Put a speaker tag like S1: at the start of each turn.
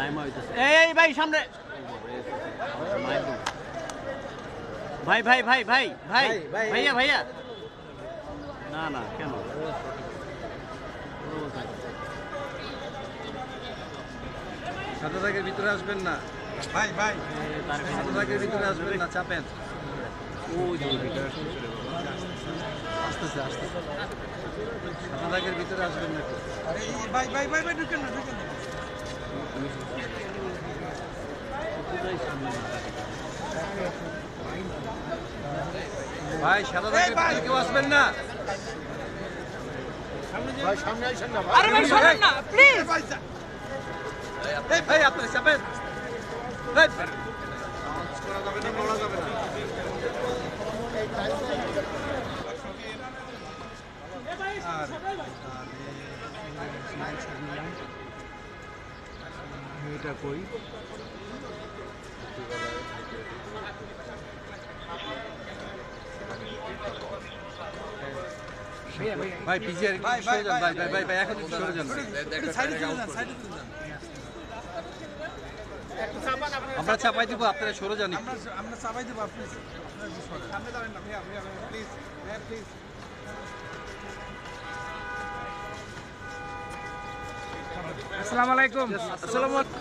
S1: এই ভাই সামনে ভাই ভাই ভাই ভাই ভাই ভাইয়া ভাইয়া না না কেন
S2: শতভাগের ভিতরে আসবেন না ভাই ভাই শতভাগের ভিতরে আসবেন না চাপেন আসতেছে আসতেছে শতভাগের ভিতরে আসবেন না ভাই ভাই ভাই ভাই ঢুকেন না ঢুকেন না ভাই শতভাগের ভিতরে কেউ আসবেন না ভাই সামনে আসেন না
S3: আরে ভাই সরেন না প্লিজ
S2: এই ভাই আপনি চাপেন ভাই করা যাবে না বলা যাবে না এটা কই ভাই পিজিআর সরে যান ভাই ভাই ভাই ভাই এখন একটু সরে যান সাইডে চলে যান সাইডে চলে যান আমরা চাপাই দিব আপনারা সরে যান আমরা চাপাই দিব আপনি সামনে যাবেন না ভাইয়া ভাইয়া প্লিজ ভাইয়া প্লিজ
S3: আসসালামু আলাইকুম
S2: আসসালামু আলাইকুম